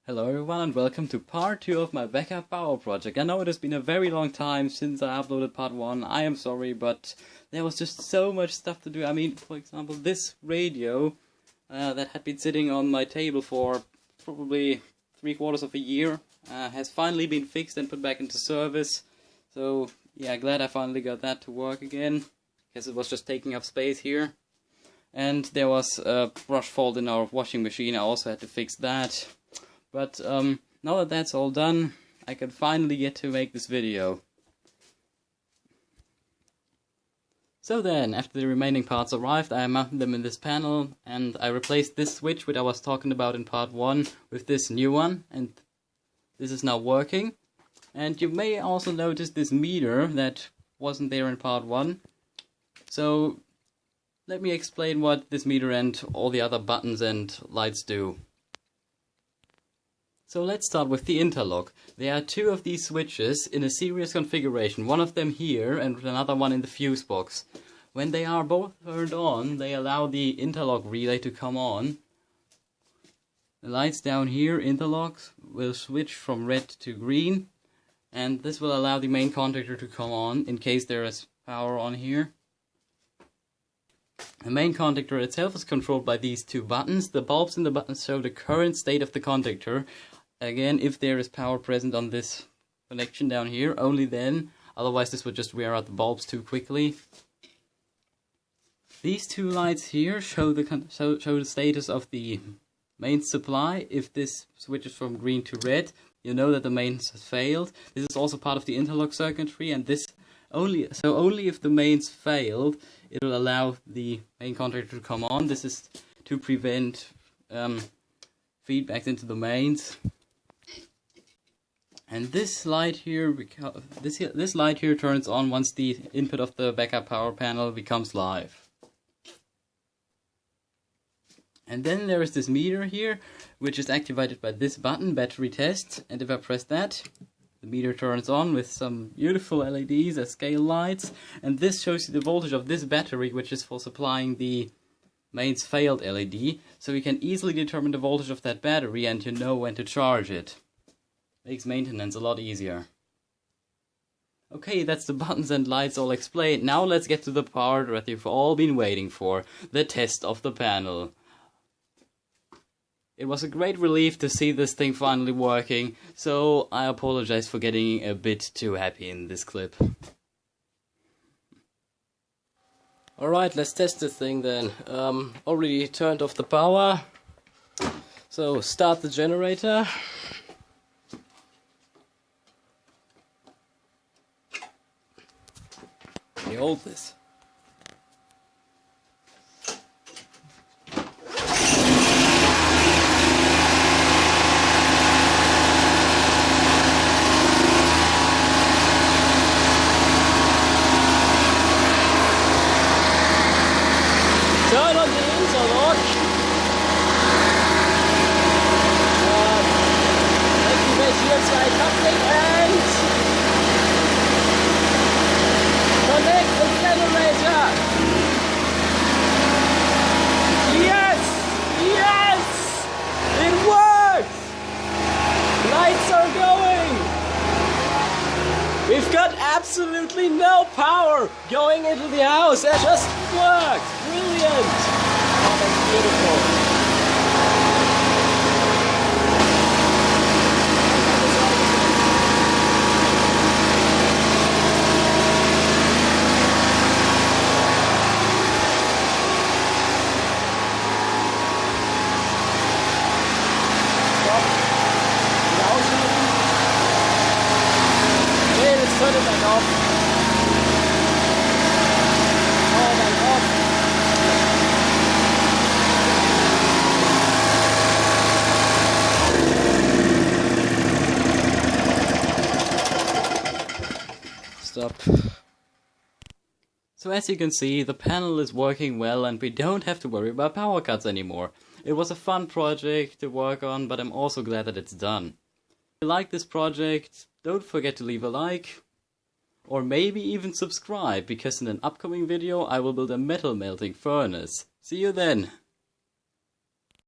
Hello everyone and welcome to part 2 of my backup power project. I know it has been a very long time since I uploaded part 1, I am sorry, but there was just so much stuff to do. I mean, for example, this radio that had been sitting on my table for probably 3/4 of a year has finally been fixed and put back into service. So yeah, glad I finally got that to work again, because it was just taking up space here. And there was a brush fault in our washing machine, I also had to fix that. But now that that's all done, I can finally get to make this video. So then, after the remaining parts arrived, I mounted them in this panel, and I replaced this switch which I was talking about in part 1 with this new one, and this is now working. And you may also notice this meter that wasn't there in part 1. So let me explain what this meter and all the other buttons and lights do. So let's start with the interlock. There are 2 of these switches in a series configuration, one of them here and another one in the fuse box. When they are both turned on, they allow the interlock relay to come on. The lights down here, interlocks, will switch from red to green, and this will allow the main contactor to come on in case there is power on here. The main contactor itself is controlled by these 2 buttons. The bulbs in the buttons show the current state of the contactor. Again, if there is power present on this connection down here, only then. Otherwise this would just wear out the bulbs too quickly. These 2 lights here show the status of the main supply. If this switches from green to red, you know that the mains has failed. This is also part of the interlock circuitry, and this only if the mains failed, it will allow the main contactor to come on. This is to prevent feedbacks into the mains. And this light here, this light here turns on once the input of the backup power panel becomes live. And then there is this meter here, which is activated by this button, battery test. And if I press that, the meter turns on with some beautiful LEDs as scale lights. And this shows you the voltage of this battery, which is for supplying the mains failed LED. So you can easily determine the voltage of that battery and you know when to charge it. Makes maintenance a lot easier. Okay, that's the buttons and lights all explained. Now let's get to the part that you've all been waiting for, the test of the panel. It was a great relief to see this thing finally working, so I apologize for getting a bit too happy in this clip. Alright, let's test this thing then. Already turned off the power, so start the generator. Let me hold this. Turn on the interlock. Activate hier 2 Coupling and connect the generator. Yes! Yes! It works! Lights are going! We've got absolutely no power going into the house. It just worked! Brilliant! Oh, that's beautiful. Okay, let's turn it back off. Oh, back off. Stop. So as you can see, the panel is working well and we don't have to worry about power cuts anymore. It was a fun project to work on, but I'm also glad that it's done. If you like this project, don't forget to leave a like, or maybe even subscribe, because in an upcoming video I will build a metal melting furnace. See you then!